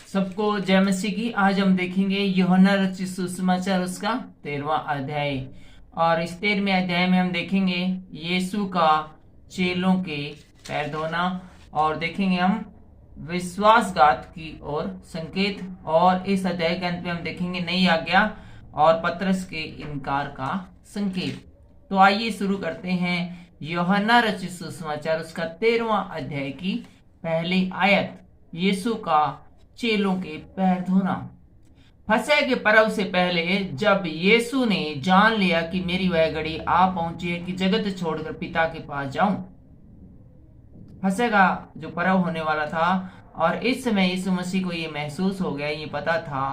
सबको जय मसीह की। आज हम देखेंगे यूहन्ना रचित सुसमाचार उसका 13वां अध्याय। और इस 13वें अध्याय में हम देखेंगे यीशु का चेलों के पैर धोना, और देखेंगे हम विश्वासघात की ओर संकेत। और इस अध्याय के अंत में हम देखेंगे नई आज्ञा और पतरस के इनकार का संकेत। तो आइए शुरू करते हैं यूहन्ना रचित सुसमाचार उसका 13वां अध्याय की पहली आयत। यीशु का चेलों के पैर धोना। फसह के पर्व से पहले जब यीशु ने जान लिया कि मेरी वह घड़ी आ पहुंची है कि जगत छोड़कर पिता के पास जाऊं। फसह का जो पर्व होने वाला था, और इस समय यीशु मसीह को ये महसूस हो गया, ये पता था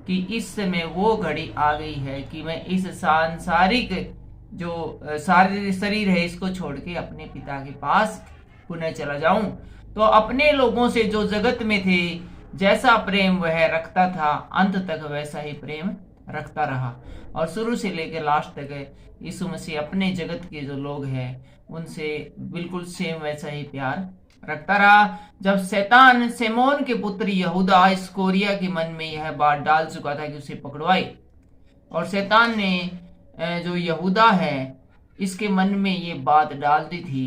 कि इस समय वो घड़ी आ गई है कि मैं इस सांसारिक जो शारीरिक शरीर है इसको छोड़ के अपने पिता के पास पुनः चला जाऊं। तो अपने लोगों से जो जगत में थे, जैसा प्रेम वह रखता था, अंत तक वैसा ही प्रेम रखता रहा। और शुरू से लेकर लास्ट तक यीशु मसीह अपने जगत के जो लोग हैं उनसे बिल्कुल सेम वैसा ही प्यार रखता रहा। जब शैतान सिमोन के पुत्र यहूदा इस्करियोती के मन में यह बात डाल चुका था कि उसे पकड़वाए, और शैतान ने जो यहूदा है इसके मन में ये बात डाल दी थी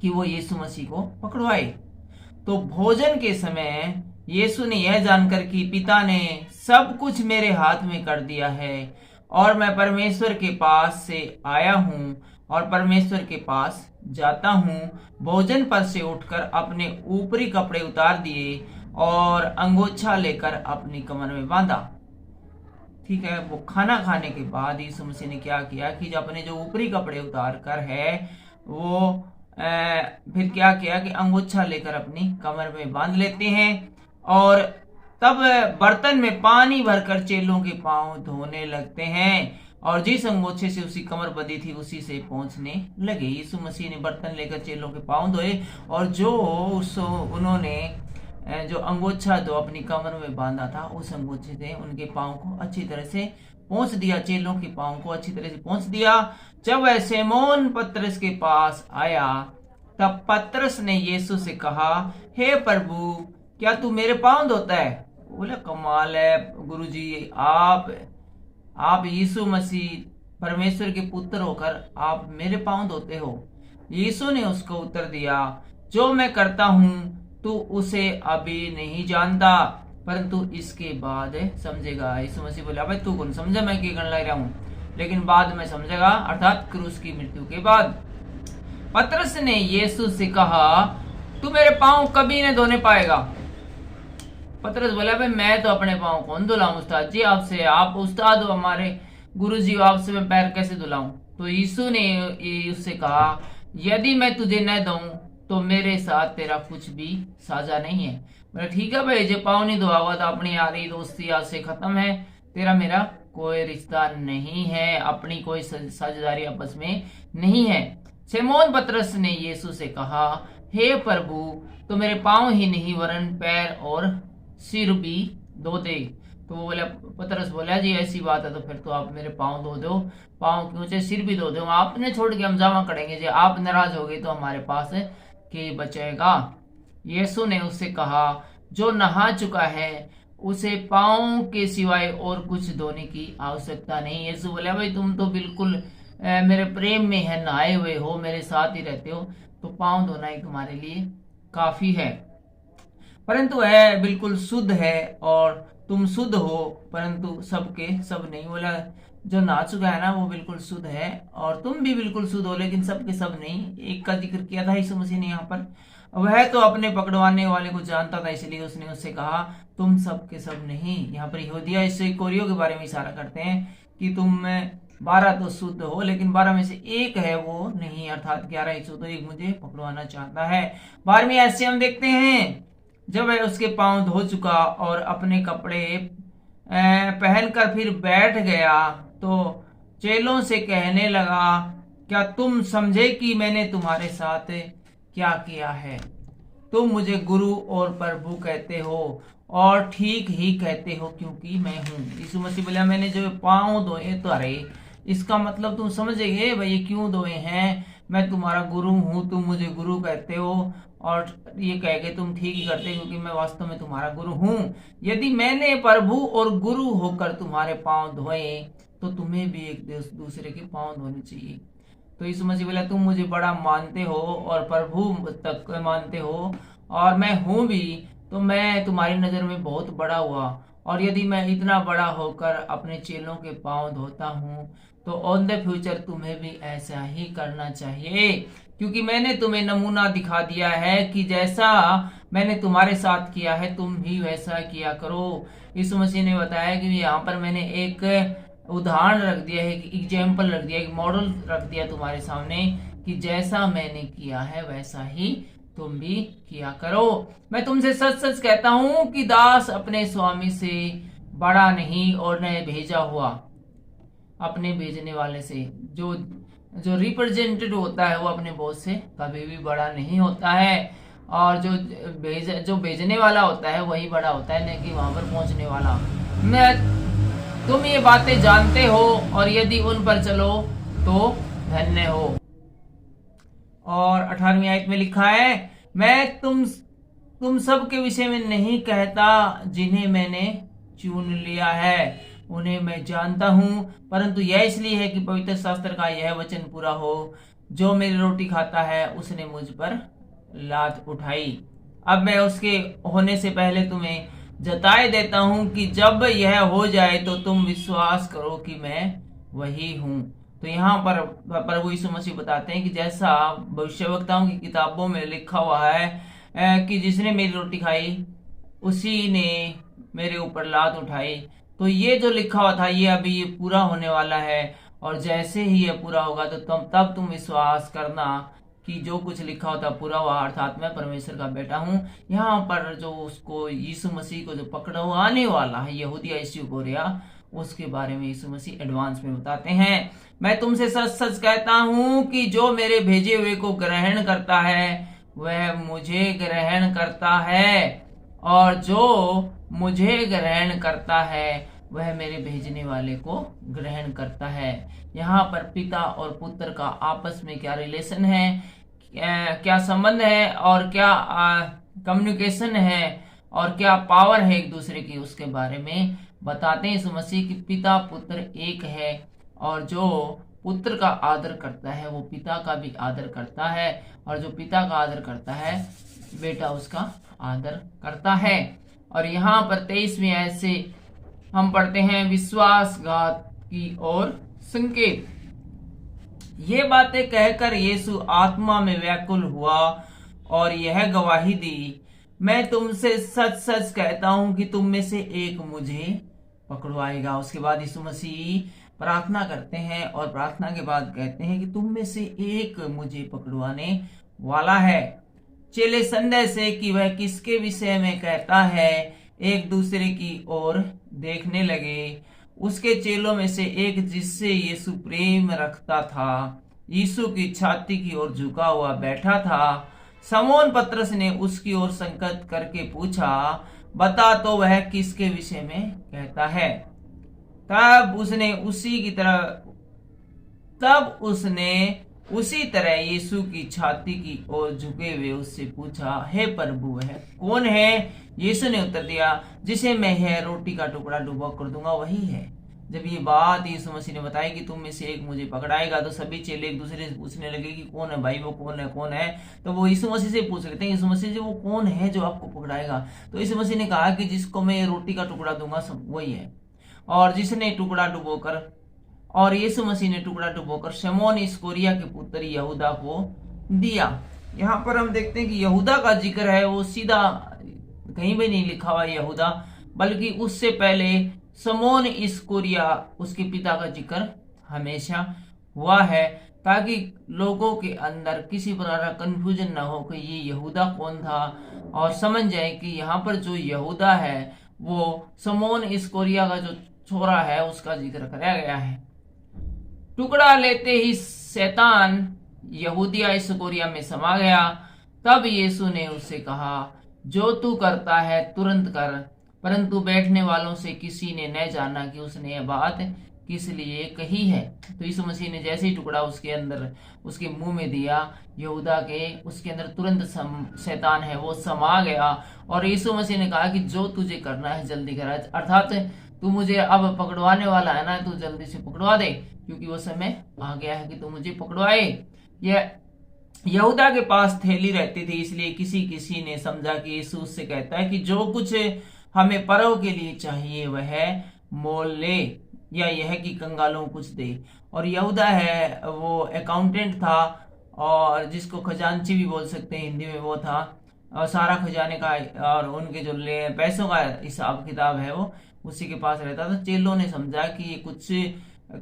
कि वो यीशु मसीह को पकड़वाए। तो भोजन के समय यीशु ने यह जानकर कि पिता ने सब कुछ मेरे हाथ में कर दिया है और मैं परमेश्वर के पास से आया हूँ और परमेश्वर के पास जाता हूँ, भोजन पर से उठकर अपने ऊपरी कपड़े उतार दिए और अंगोछा लेकर अपनी कमर में बांधा। ठीक है, वो खाना खाने के बाद यीशु मसीह ने क्या किया कि जो अपने जो ऊपरी कपड़े उतार कर है वो फिर क्या किया कि अंगोछा लेकर अपनी कमर में बांध लेते हैं, और तब बर्तन में पानी भरकर चेलों के पांव धोने लगते हैं, और जिस अंगोछे से उसकी कमर बंधी थी उसी से पहुंचने लगे। यीशु मसीह ने बर्तन लेकर चेलों के पांव धोए, और जो उन्होंने जो अंगोछा जो अपनी कमर में बांधा था उस अंगोछे से उनके पांव को अच्छी तरह से पहुंच दिया, चेलों के पांव को अच्छी तरह से पहुंच दिया। जब वह सिमोन पतरस के पास आया तब पतरस ने यीशु से कहा, हे प्रभु, क्या तू मेरे पांव धोता है? बोले, कमाल है गुरुजी, आप यीशु मसीह परमेश्वर के पुत्र होकर आप मेरे पांव धोते हो। यीशु ने उसको उत्तर दिया, जो मैं करता हूँ तू उसे अभी नहीं जानता, परंतु इसके बाद समझेगा। यीशु मसीह बोले, भाई तू कौन समझा मैं क्या करने लग रहा हूँ, लेकिन बाद में समझेगा, अर्थात क्रूस की मृत्यु के बाद। पतरस ने यीशु से कहा, तू मेरे पांव कभी नहीं धोने पाएगा। पतरस बोला, भाई मैं तो अपने पांव कौन धुलाऊं उस्ताद जी, आपसे, आप उस्ताद हो हमारे गुरुजी, आपसे मैं पैर कैसे धुलाऊं? तो यीशु ने उससे कहा, यदि मैं तुझे न दूं तो मेरे साथ तेरा कुछ भी साझा नहीं है। बोला, ठीक है भाई, जो पाँव नहीं धोआ हुआ तो अपनी यारी दोस्ती आज से खत्म है, तेरा मेरा कोई रिश्ता नहीं है, अपनी कोई साझेदारी आपस में नहीं है। सिमोन पतरस ने यीशु से कहा, हे प्रभु, तो मेरे पाँव ही नहीं वरन पैर और सिर भी धो दे। तो वो बोला, पतरस बोला, जी ऐसी बात है तो फिर तो आप मेरे पाँव धो दो, पाँव क्यों से सिर भी धो दो, आपने छोड़ के हम जावा करेंगे, जी आप नाराज हो गए तो हमारे पास के बचेगा। यीशु ने उससे कहा, जो नहा चुका है उसे पाँव के सिवाय और कुछ धोने की आवश्यकता नहीं। यीशु बोला, भाई तुम तो बिल्कुल मेरे प्रेम में है, नहाए हुए हो, मेरे साथ ही रहते हो, तो पाँव धोना ही तुम्हारे लिए काफी है। परंतु है बिल्कुल शुद्ध है और तुम शुद्ध हो, परंतु सबके सब नहीं। बोला, जो नहा चुका है ना वो बिल्कुल शुद्ध है और तुम भी बिल्कुल शुद्ध हो, लेकिन सबके सब नहीं। एक का जिक्र किया था यीशु मसीह ने यहाँ पर, वह तो अपने पकड़वाने वाले को जानता था, इसलिए उसने उससे कहा, तुम सबके सब नहीं। यहाँ पर यहूदिया इस्करियोती के बारे में इशारा करते हैं कि तुम 12 तो शुद्ध हो, लेकिन 12 में से एक है वो नहीं, अर्थात 11 100 तो एक मुझे पकड़वाना चाहता है। 12वीं ऐसे हम देखते हैं, जब वह उसके पांव धो चुका और अपने कपड़े पहनकर फिर बैठ गया तो चेलों से कहने लगा, क्या तुम समझे कि मैंने तुम्हारे साथ क्या किया है? तुम मुझे गुरु और प्रभु कहते हो और ठीक ही कहते हो, क्योंकि मैं हूँ। यीशु मसीह बोला, मैंने जो पांव धोए तो अरे इसका मतलब तुम समझेंगे भाई क्यों धोए हैं, मैं तुम्हारा गुरु हूँ, तुम मुझे गुरु कहते हो और ये कह के तुम ठीक ही करते क्योंकि मैं वास्तव में तुम्हारा गुरु हूं। यदि मैंने प्रभु और गुरु होकर तुम्हारे पांव धोए तो तुम्हें भी एक दूसरे के पांव धोने चाहिए। तो यीशु मसीह बोला तुम मुझे बड़ा मानते हो और प्रभु तक मानते हो और मैं हूं भी, तो मैं तुम्हारी नजर में बहुत बड़ा हुआ। और यदि मैं इतना बड़ा होकर अपने चेलों के पांव धोता हूं तो ऑन द फ्यूचर तुम्हें भी ऐसा ही करना चाहिए, क्योंकि मैंने तुम्हें नमूना दिखा दिया है कि जैसा मैंने तुम्हारे साथ किया है तुम भी वैसा किया करो। यीशु मसीह ने बताया कि यहाँ पर मैंने एक उदाहरण रख दिया है, एक एग्जाम्पल रख दिया, एक मॉडल रख दिया तुम्हारे सामने कि जैसा मैंने किया है वैसा ही तुम भी किया करो। मैं तुमसे सच सच कहता हूं कि दास अपने स्वामी से बड़ा नहीं और न भेजा हुआ अपने भेजने वाले से। जो जो रिप्रेजेंटेटिव होता है वो अपने बॉस से कभी भी बड़ा नहीं होता है, और जो भेजने वाला होता है वही बड़ा होता है, नहीं कि वहां पर पहुंचने वाला। तुम ये बातें जानते हो और यदि उन पर चलो तो धन्य हो। और 18वीं आयत में लिखा है, मैं तुम सब के विषय में नहीं कहता जिन्हें मैंने चुन लिया है उन्हें मैं जानता हूं, परंतु यह इसलिए है कि पवित्र शास्त्र का यह वचन पूरा हो, जो मेरी रोटी खाता है उसने मुझ पर लात उठाई। अब मैं उसके होने से पहले तुम्हें जताए देता हूं कि जब यह हो जाए तो तुम विश्वास करो कि मैं वही हूं। तो यहाँ पर प्रभु यीशु मसीह बताते हैं कि जैसा भविष्यवक्ताओं की किताबों में लिखा हुआ है कि जिसने मेरी रोटी खाई उसी ने मेरे ऊपर लात उठाई, तो ये जो लिखा हुआ था ये अभी ये पूरा होने वाला है। और जैसे ही ये पूरा होगा तो तब तुम विश्वास करना कि जो कुछ लिखा होता पूरा हुआ, अर्थात मैं परमेश्वर का बेटा हूँ। यहाँ पर जो उसको यीशु मसीह को जो पकड़वाने वाला है यहूदिया इस्करियोता, उसके बारे में यीशु मसीह एडवांस में बताते हैं। मैं तुमसे सच सच कहता हूँ कि जो मेरे भेजे हुए को ग्रहण करता है वह मुझे ग्रहण करता है, और जो मुझे ग्रहण करता है वह मेरे भेजने वाले को ग्रहण करता है। यहाँ पर पिता और पुत्र का आपस में क्या रिलेशन है, क्या संबंध है और क्या कम्युनिकेशन है और क्या पावर है एक दूसरे की, उसके बारे में बताते हैं यीशु मसीह कि पिता पुत्र एक है, और जो पुत्र का आदर करता है वो पिता का भी आदर करता है, और जो पिता का आदर करता है बेटा उसका आदर करता है। और यहाँ पर 23वीं आयत से हम पढ़ते हैं, विश्वासघात की ओर संकेत। ये बातें कहकर यीशु आत्मा में व्याकुल हुआ और यह गवाही दी, मैं तुमसे सच सच कहता हूं कि तुम में से एक मुझे पकड़वाएगा। उसके बाद यीशु मसीह प्रार्थना करते हैं और प्रार्थना के बाद कहते हैं कि तुम में से एक मुझे पकड़वाने वाला है। चेले संदेह से कि वह किसके विषय में कहता है एक दूसरे की ओर देखने लगे। उसके चेलों में से एक जिससे यीशु प्रेम रखता था यीशु की छाती की ओर झुका हुआ बैठा था। समौन पतरस ने उसकी ओर संकेत करके पूछा, बता तो वह किसके विषय में कहता है। तब उसने उसी तरह यीशु की छाती की ओर झुके हुए उससे पूछा, हे प्रभु वह कौन है? यीशु ने उत्तर दिया, जिसे मैं यह रोटी का टुकड़ा डुबो कर दूंगा वही है। जब ये बात यीशु मसीह ने बताई कि तुम में से एक मुझे पकड़ाएगा, तो सभी चेले एक दूसरे से पूछने लगे कि कौन है भाई, वो कौन है। तो वो यीशु मसीह से पूछ रहे थे, यीशु मसीह जी वो कौन है जो आपको पकड़ाएगा? तो यीशु मसीह ने कहा कि जिसको मैं रोटी का टुकड़ा दूंगा सब वही है, और जिसने टुकड़ा डुबोकर, और यीशु मसीह ने टुकड़ा डुबोकर शमौन इस्करियोता के पुत्र यहूदा को दिया। यहाँ पर हम देखते हैं कि यहूदा का जिक्र है वो सीधा कहीं भी नहीं लिखा हुआ यहूदा, बल्कि उससे पहले शमौन इस्करियोता उसके पिता का जिक्र हमेशा हुआ है, ताकि लोगों के अंदर किसी प्रकार का कंफ्यूजन ना हो कि ये यहूदा कौन था, और समझ जाए कि यहाँ पर जो यहूदा है वो शमौन इस्करियोता का जो छोरा है उसका जिक्र कराया गया है। टुकड़ा लेते ही शैतान यहूदिया इस्करियोता में समा गया। तब यीशु ने उससे कहा, जो तू करता है तुरंत कर, परंतु बैठने वालों से किसी ने न जाना कि उसने यह बात किस लिए कही है। तो यीशु मसीह ने जैसे ही टुकड़ा उसके अंदर उसके मुंह में दिया, यहूदा के उसके अंदर तुरंत शैतान है वो समा गया। और यीशु मसीह ने कहा कि जो तुझे करना है जल्दी कर, अर्थात तू मुझे अब पकड़वाने वाला है ना, तू जल्दी से पकड़वा दे, क्योंकि वो समय आ गया है कि तू मुझे पकड़वाए। यह यहूदा के पास थैली रहती थी, इसलिए किसी किसी ने समझा कि यीशु उससे कहता है कि जो कुछ हमें पर्व के लिए चाहिए वह मोल ले, या यह कि कंगालों को कुछ दे। और यहूदा है वो अकाउंटेंट था, और जिसको खजांची भी बोल सकते हैं हिंदी में, वो था। और सारा खजाने का और उनके जो पैसों का हिसाब किताब है वो उसी के पास रहता था। चेलों ने समझा कि ये कुछ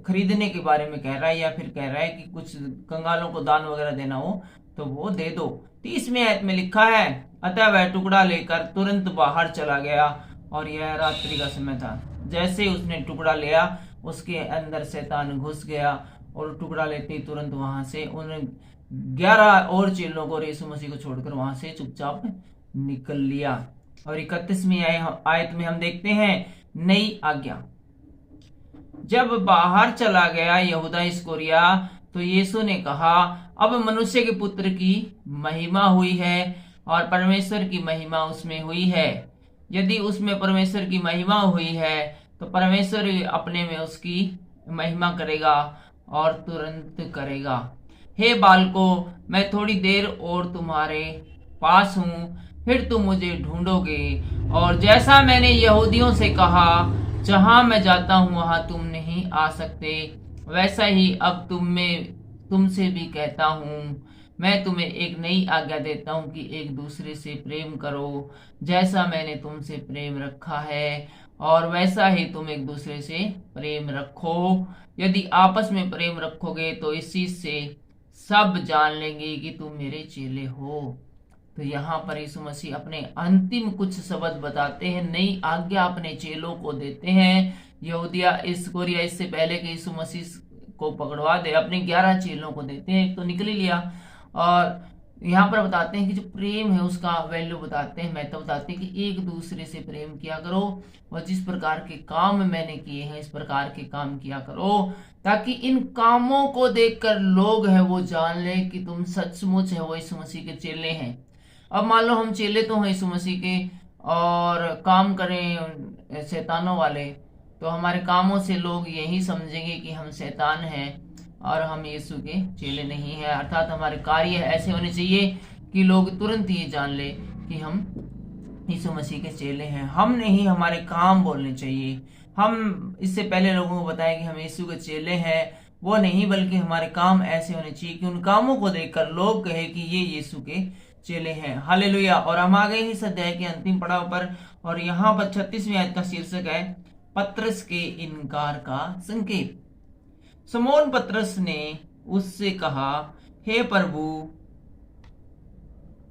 खरीदने के बारे में कह रहा है, या फिर कह रहा है कि कुछ कंगालों को दान वगैरह देना हो तो वो दे दो। 30वें आयत में लिखा है, अतः वह टुकड़ा लेकर तुरंत बाहर चला गया, और यह रात्रि का समय था। जैसे ही उसने टुकड़ा लिया उसके अंदर शैतान घुस गया, और टुकड़ा लेते ही तुरंत वहां से उन 11 और चेलों को, यीशु मसीह को छोड़कर वहां से चुपचाप निकल लिया। और 31वीं आयत में हम देखते हैं नई आज्ञा। जब बाहर चला गया यहूदा इस्करियोती, तो यीशु ने कहा, अब मनुष्य के पुत्र की महिमा हुई है और परमेश्वर की महिमा उसमें हुई है। यदि उसमें परमेश्वर की महिमा हुई है तो परमेश्वर अपने में उसकी महिमा करेगा, और तुरंत करेगा। हे बालकों, मैं थोड़ी देर और तुम्हारे पास हूँ, फिर तुम मुझे ढूंढोगे, और जैसा मैंने यहूदियों से कहा, जहां मैं जाता हूं वहां तुम नहीं आ सकते, वैसा ही अब तुमसे भी कहता हूं। मैं तुम्हें एक नई आज्ञा देता हूं कि एक दूसरे से प्रेम करो, जैसा मैंने तुमसे प्रेम रखा है, और वैसा ही तुम एक दूसरे से प्रेम रखो। यदि आपस में प्रेम रखोगे तो इसी से सब जान लेंगे कि तुम मेरे चेले हो। तो यहाँ पर यीशु मसीह अपने अंतिम कुछ शब्द बताते हैं, नई आज्ञा अपने चेलों को देते हैं। यहूदिया इस्करियोती इससे पहले कि यीशु मसीह को पकड़वा दे, अपने 11 चेलों को देते हैं, एक तो निकल ही लिया। और यहाँ पर बताते हैं कि जो प्रेम है उसका वैल्यू बताते हैं, महत्व बताते हैं कि एक दूसरे से प्रेम किया करो, और जिस प्रकार के काम मैंने किए हैं इस प्रकार के काम किया करो, ताकि इन कामों को देखकर लोग हैं वो जान ले कि तुम सचमुच है वो यीशु मसीह के चेले हैं। अब मान लो हम चेले तो हैं यीशु मसीह के, और काम करें शैतानों वाले, तो हमारे कामों से लोग यही समझेंगे कि हम शैतान हैं और हम यीशु के चेले नहीं हैं। अर्थात हमारे कार्य ऐसे होने चाहिए कि लोग तुरंत ये जान ले कि हम यीशु मसीह के चेले हैं। हम नहीं, हमारे काम बोलने चाहिए। हम इससे पहले लोगों को बताएं कि हम यीशु के चेले हैं, वो नहीं, बल्कि हमारे काम ऐसे होने चाहिए कि उन कामों को देखकर लोग कहे कि ये यीशु के चेले हैं। हालेलुया। और हम आ गए इस अध्याय के अंतिम पड़ाव पर, और यहाँ पर 36वीं आयत का शीर्षक है पतरस के इनकार का संकेत। समौन पतरस ने उससे कहा, हे प्रभु,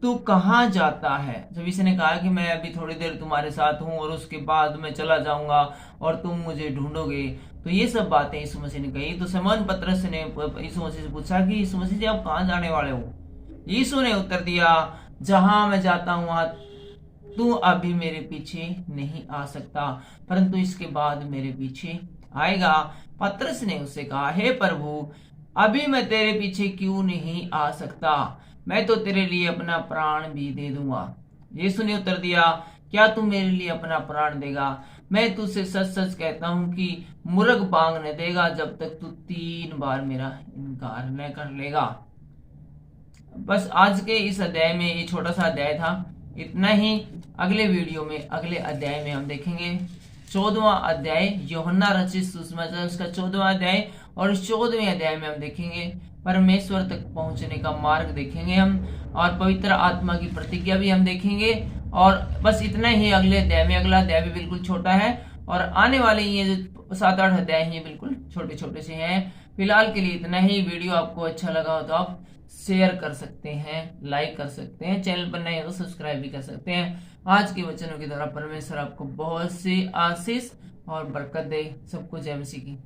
तू कहाँ जाता है? जब इसने कहा कि मैं अभी थोड़ी देर तुम्हारे साथ हूं और उसके बाद मैं चला जाऊंगा और तुम मुझे ढूंढोगे, तो ये सब बातें यीशु मसीह ने कही। तो समौन पतरस ने यीशु मसीह से पूछा कि यीशु मसीह जी आप कहाँ जाने वाले हो? यीशु ने उत्तर दिया, जहां मैं जाता हूं वहां तू अभी मेरे पीछे नहीं आ सकता, परंतु इसके बाद मेरे पीछे आएगा। पतरस ने उससे कहा, हे प्रभु, अभी मैं तेरे पीछे क्यों नहीं आ सकता? मैं तो तेरे लिए अपना प्राण भी दे दूंगा। यीशु ने उत्तर दिया, क्या तू मेरे लिए अपना प्राण देगा? मैं तुझसे सच सच कहता हूं कि मुर्ग बांग न देगा जब तक तू 3 बार मेरा इनकार न कर लेगा। बस आज के इस अध्याय में, ये छोटा सा अध्याय था, इतना ही। अगले वीडियो में, अगले अध्याय में हम देखेंगे 14वां अध्याय, यूहन्ना रचित सुसमाचार उसका 14वां अध्याय, और इस 14वें अध्याय में हम देखेंगे परमेश्वर तक पहुंचने का मार्ग देखेंगे हम, और पवित्र आत्मा की प्रतिज्ञा भी हम देखेंगे। और बस इतना ही अगले अध्याय में। अगला अध्याय भी बिल्कुल छोटा है, और आने वाले ये जो 7-8 अध्याय हैं बिल्कुल छोटे छोटे से हैं। फिलहाल के लिए इतना ही। वीडियो आपको अच्छा लगा हो तो आप शेयर कर सकते हैं, लाइक कर सकते हैं, चैनल पर नए हो तो सब्सक्राइब भी कर सकते हैं। आज के वचनों के द्वारा परमेश्वर आपको बहुत सी आशीष और बरकत दे। सबको जय मसीह की।